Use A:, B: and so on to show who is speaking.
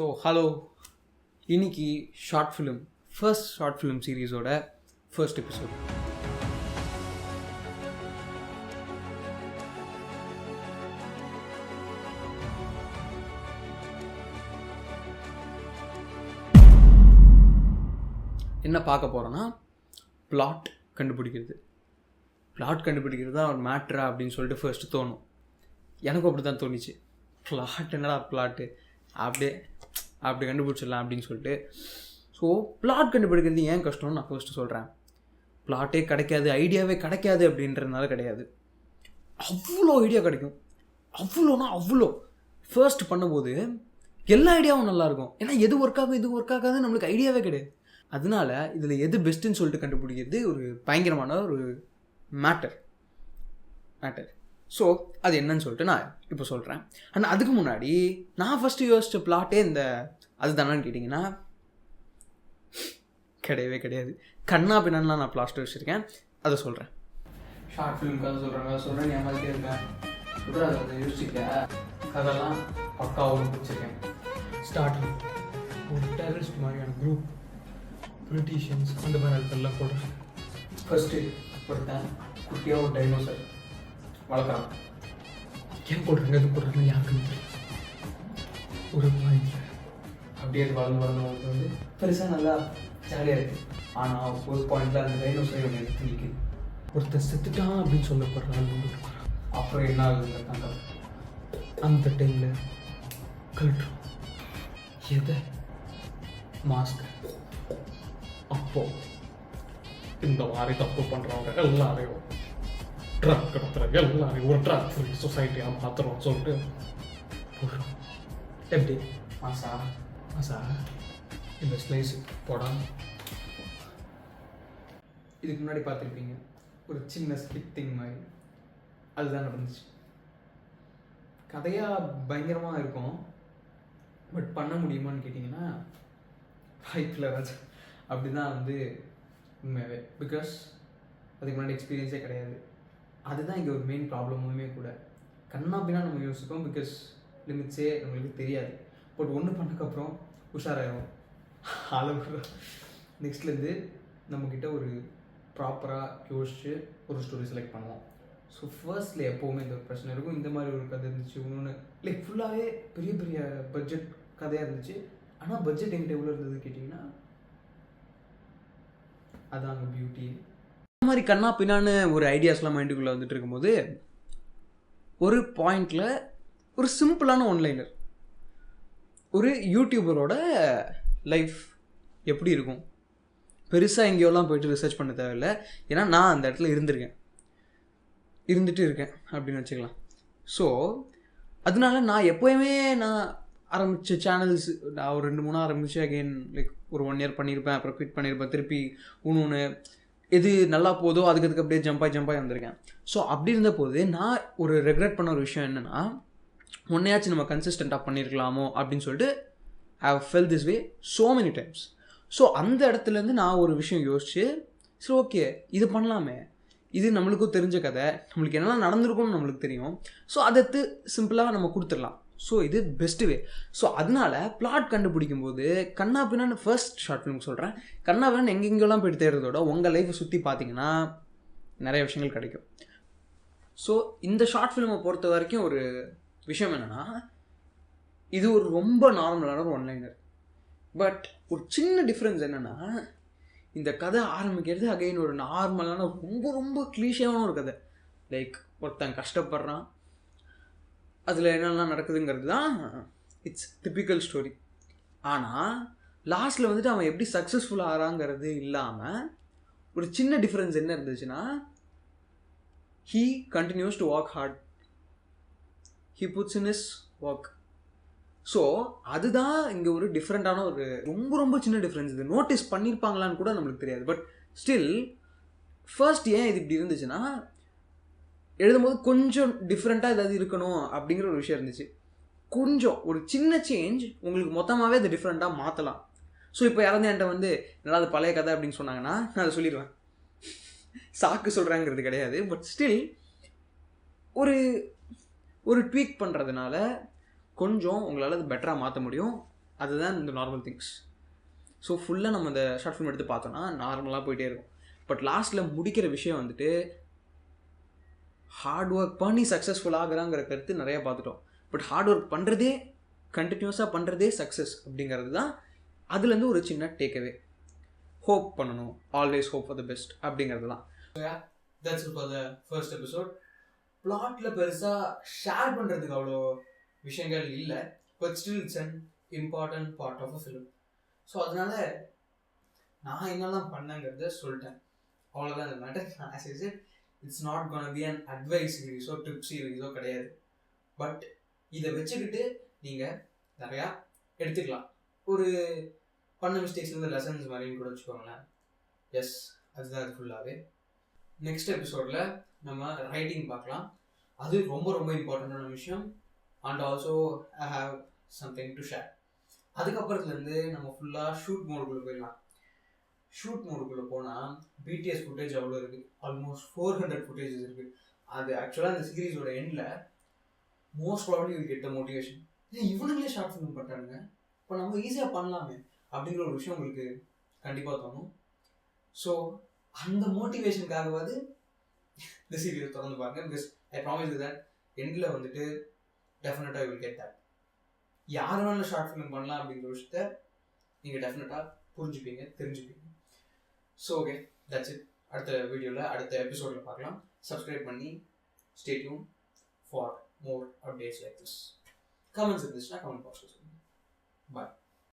A: So hello, இன்னைக்கு first short film சீரீஸோட first episode. என்ன பார்க்க போகிறோன்னா பிளாட் கண்டுபிடிக்கிறது தான் ஒரு மேட்ரா அப்படின்னு சொல்லிட்டு ஃபர்ஸ்ட்டு தோணும். எனக்கும் அப்படி தான் தோணுச்சு. என்னடா பிளாட்டு அப்படி கண்டுபிடிச்சிடலாம் அப்படின்னு சொல்லிட்டு. ஸோ பிளாட் கண்டுபிடிக்கிறது ஏன் கஷ்டம்னு நான் ஃபர்ஸ்ட்டு சொல்கிறேன். பிளாட்டே கிடைக்காது, ஐடியாவே கிடைக்காது அப்படின்றதுனால கிடையாது. அவ்வளோ ஐடியா கிடைக்கும், அவ்வளோ ஃபர்ஸ்ட் பண்ணும்போது எல்லா ஐடியாவும் நல்லாயிருக்கும். ஏன்னா எது ஒர்க் ஆகாது நம்மளுக்கு ஐடியாவே கிடையாது. அதனால இதில் எது பெஸ்ட்டுன்னு சொல்லிட்டு கண்டுபிடிக்கிறது ஒரு பயங்கரமான ஒரு மேட்டர். ஸோ அது என்னன்னு சொல்லிட்டு நான் இப்போ சொல்கிறேன். ஆனால் அதுக்கு முன்னாடி நான் ஃபஸ்ட்டு யோசித்த பிளாட்டே அது தானு கேட்டிங்கன்னா கிடையாது. கண்ணா பின்னாலாம் நான் பிளாஸ்ட் வச்சுருக்கேன், அதை சொல்கிறேன். ஷார்ட் ஃபிலிம் கதை சொல்கிறேன் ஏமாதிரிட்டே இருக்கேன். அதை யோசிச்சுக்க அதெல்லாம் பக்காவும் வச்சுருக்கேன். ஸ்டார்டிங் ஒரு டெரரிஸ்ட் மாதிரியான குரூப், பொலிட்டீஷியன்ஸ் அந்த மாதிரி இடத்துலலாம் போடுறேன். ஃபஸ்ட்டு ஒருத்தன் குட்டியாக ஒரு டைனோசர் வளர்க்குறான். ஏன் போடுறாங்க, எது போடுறாங்க யாருக்குன்னு தெரியல. ஒரு பாயிண்ட் அப்படியே வளர்ந்து வந்து பெருசாக நல்லா ஜாலியாக இருக்குது. ஆனால் ஒரு பாயிண்டில் அந்த டைனோசரை ஒன்று எடுத்து நிற்குது. ஒருத்தர் செத்துட்டான் அப்படின்னு சொல்லப்படுறாள். அப்புறம் என்ன ஆகுதுங்க தங்க அந்த டைமில் கழட்டுறோம் எதை, மாஸ்க். அப்போ இந்த மாதிரி தப்பு பண்ணுறவங்க எல்லாரையும் ட்ரக் கடத்துற எல்லாரையும் ஒரு ட்ரக் ஃப்ரீ சொசைட்டியாக மாற்றுறோம்னு சொல்லிட்டு போடுறோம். எப்படி மாசா இந்த ஸ்லைஸு போடாம இதுக்கு முன்னாடி பார்த்துருப்பீங்க ஒரு சின்ன ஸ்கிப்பிங் மாதிரி. அதுதான் நடந்துச்சு. கதையாக பயங்கரமாக இருக்கும், பட் பண்ண முடியுமான்னு கேட்டிங்கன்னா வாய்ப்பில் ராஜா. அப்படி தான் உண்மையாகவே. பிகாஸ் அதுக்கு முன்னாடி எக்ஸ்பீரியன்ஸே கிடையாது. அதுதான் இங்கே ஒரு மெயின் ப்ராப்ளமுமே கூட. கண்ணா பின்னா நம்ம யோசிப்போம், பிகாஸ் லிமிட்ஸே நம்மளுக்கு தெரியாது. பட் ஒன்று பண்ணக்கப்புறம் உஷாராயிரும். அளவு நெக்ஸ்ட்லேருந்து நம்மக்கிட்ட ஒரு ப்ராப்பராக யோசிச்சு ஒரு ஸ்டோரி செலக்ட் பண்ணுவோம். ஸோ ஃபர்ஸ்ட்டில் எப்போவுமே இந்த ஒரு பிரச்சனை இருக்கும். இந்த மாதிரி ஒரு கதை இருந்துச்சு, இன்னொன்று லைக் ஃபுல்லாகவே பெரிய பட்ஜெட் கதையாக இருந்துச்சு. ஆனால் பட்ஜெட் எங்கிட்ட எவ்வளோ இருந்தது கேட்டிங்கன்னா அதான் அங்கே பியூட்டி. இந்த மாதிரி கண்ணா பின்னான்னு ஒரு ஐடியாஸ்லாம் மைண்டுக்குள்ளே வந்துட்டு இருக்கும்போது ஒரு பாயிண்டில் ஒரு சிம்பிளான ஒன்லைனர், ஒரு யூடியூபரோட லைஃப் எப்படி இருக்கும், பெருசாக எங்கேயோலாம் போய்ட்டு ரிசர்ச் பண்ண தேவையில்லை. ஏன்னா நான் அந்த இடத்துல இருந்துட்டு இருக்கேன் அப்படின்னு வச்சுக்கலாம். ஸோ அதனால நான் எப்போயுமே நான் ஆரம்பித்த சேனல்ஸ் நான் ஒரு 2-3 ஆரம்பித்து அகெயின் லைக் ஒரு 1 இயர் பண்ணியிருப்பேன், அப்புறம் குவிட் பண்ணியிருப்பேன், திருப்பி ஒன்று எது நல்லா போதோ அதுக்கு அப்படியே ஜம்பாய் வந்திருக்கேன். ஸோ அப்படி இருந்த போது நான் ஒரு ரெக்ரெட் பண்ண ஒரு விஷயம் என்னென்னா, ஒன்றையாச்சும் நம்ம கன்சிஸ்டண்ட்டாக பண்ணியிருக்கலாமோ அப்படின்னு சொல்லிட்டு I have fell this way so many times. So அந்த இடத்துலேருந்து நான் ஒரு விஷயம் யோசிச்சு, சரி ஓகே இது பண்ணலாமே, இது நம்மளுக்கும் தெரிஞ்ச கதை, நம்மளுக்கு என்னெல்லாம் நடந்திருக்கும்னு நம்மளுக்கு தெரியும். ஸோ அதை சிம்பிளாக நம்ம கொடுத்துடலாம். ஸோ இது பெஸ்ட்டு வே. ஸோ அதனால பிளாட் கண்டுபிடிக்கும் போது கண்ணா பின்னான்னு ஃபர்ஸ்ட் ஷார்ட் ஃபிலிம் சொல்கிறேன். கண்ணா பின்னான்னு எங்கெங்கெல்லாம் போய்ட்டு தேடுறதோட உங்கள் லைஃப்பை சுற்றி பார்த்தீங்கன்னா நிறைய விஷயங்கள் கிடைக்கும். ஸோ இந்த ஷார்ட் ஃபிலிமை பொறுத்த வரைக்கும் ஒரு விஷயம் என்னென்னா, இது ஒரு ரொம்ப நார்மலான ஒரு ஒன்லைனர். பட் ஒரு சின்ன டிஃப்ரென்ஸ் என்னென்னா, இந்த கதை ஆரம்பிக்கிறது அகைன் ஒரு நார்மலான ரொம்ப கிளீஷியான ஒரு கதை. லைக் ஒருத்தன் கஷ்டப்படுறான், அதில் என்னெல்லாம் நடக்குதுங்கிறது தான் இட்ஸ் டிப்பிக்கல் ஸ்டோரி. ஆனால் லாஸ்ட்டில் அவன் எப்படி சக்ஸஸ்ஃபுல்லாக ஆகிறாங்கிறது இல்லாமல் ஒரு சின்ன டிஃப்ரென்ஸ் என்ன இருந்துச்சுன்னா, he continues to work hard, he puts in his work. So அதுதான் இங்கே ஒரு டிஃப்ரெண்ட்டான ஒரு ரொம்ப சின்ன டிஃப்ரென்ஸ். இது நோட்டீஸ் பண்ணியிருப்பாங்களான்னு கூட நம்மளுக்கு தெரியாது. பட் ஸ்டில் ஃபர்ஸ்ட் ஏன் இது இப்படி இருந்துச்சுன்னா, எழுதும்போது கொஞ்சம் டிஃப்ரெண்ட்டாக ஏதாவது இருக்கணும் அப்படிங்கிற ஒரு விஷயம் இருந்துச்சு. கொஞ்சம் ஒரு சின்ன சேஞ்ச் உங்களுக்கு மொத்தமாகவே அது டிஃப்ரெண்ட்டாக மாற்றலாம். ஸோ இப்போ யாராவது என்கிட்ட நல்லா அது பழைய கதை அப்படின்னு சொன்னாங்கன்னா நான் அதை சொல்லிடுவேன். சாக்கு சொல்கிறாங்கிறது கிடையாது. பட் ஸ்டில் ஒரு ட்வீக் பண்ணுறதுனால கொஞ்சம் உங்களால் அது பெட்டராக மாற்ற முடியும். அதுதான் இந்த நார்மல் திங்ஸ். ஸோ ஃபுல்லாக நம்ம இந்த ஷார்ட் ஃபிலிம் எடுத்து பார்த்தோன்னா நார்மலாக போயிட்டே இருக்கும். பட் லாஸ்ட்டில் முடிக்கிற விஷயம் வந்துட்டு ஹார்ட் ஒர்க் பண்ணி சக்ஸஸ்ஃபுல் ஆகுறாங்கிற கருத்து நிறையா பார்த்துட்டோம். பட் ஹார்ட் ஒர்க் பண்ணுறதே, கண்டினியூஸாக பண்ணுறதே சக்ஸஸ் அப்படிங்கிறது தான் அதுலேருந்து ஒரு சின்ன டேக்அவே. ஹோப் பண்ணணும், always hope for the best அப்படிங்கிறது தான். That's it for the first episode. பிளாட்டில் பெருசாக ஷேர் பண்ணுறதுக்கு அவ்வளோ விஷயங்கள் இல்லை, but still it's an important part of a film. So அதனால் நான் என்னெல்லாம் பண்ணேங்கிறத சொல்லிட்டேன், அவ்வளோதான் இந்த matter. As is it's not gonna be an advice சீரீஸோ டிப் சீரீஸோ கிடையாது. பட் இதை வச்சுக்கிட்டு நீங்கள் நிறையா எடுத்துக்கலாம். ஒரு பண்ண மிஸ்டேக்ஸ்லேருந்து லெசன்ஸ் மாதிரின்னு கூட வச்சுக்கோங்களேன். எஸ், அதுதான் அது ஃபுல்லாகவே. நெக்ஸ்ட் எபிசோடில் நம்ம ரைட்டிங் பார்க்கலாம். அது ரொம்ப ரொம்ப இம்பார்ட்டண்டான விஷயம். And also I have something to share. அதுக்கப்புறத்துலேருந்து நம்ம ஃபுல்லாக ஷூட் மோடுக்குள்ளே போயிடலாம். ஷூட் மோடுக்குள்ளே போனால் பிடிஎஸ் ஃபுட்டேஜ் அவ்வளோ இருக்குது, ஆல்மோஸ்ட் 400 ஃபுட்டேஜஸ் இருக்குது. அது ஆக்சுவலாக இந்த சீரீஸோட எண்டில் most probably will get the motivation. இவனுங்களே ஷார்ட் ஃபிலிம் பண்ணுறானுங்க, இப்போ நம்ம ஈஸியாக பண்ணலாமே அப்படிங்கிற ஒரு விஷயம் உங்களுக்கு கண்டிப்பாக தோணும். ஸோ அந்த மோட்டிவேஷனுக்காகவாது இந்த சீரீஸ் தொடர்ந்து பாருங்கள். Because I promise you that எண்டில் வந்துட்டு டெஃபினட்டாக வில் கெட் தட். யார் வேணாலும் ஷார்ட் ஃபிலிம் பண்ணலாம் அப்படிங்கிற விஷயத்த நீங்கள் டெஃபினட்டாக புரிஞ்சுப்பீங்க, தெரிஞ்சுப்பீங்க. So okay, that's it. அடுத்த வீடியோவில், அடுத்த எபிசோடில் பார்க்கலாம். சப்ஸ்கிரைப் பண்ணி stay tuned for more updates like this. Comments இருந்துச்சுன்னா கமெண்ட் பாக்ஸில் சொல்லுங்கள். பாய்.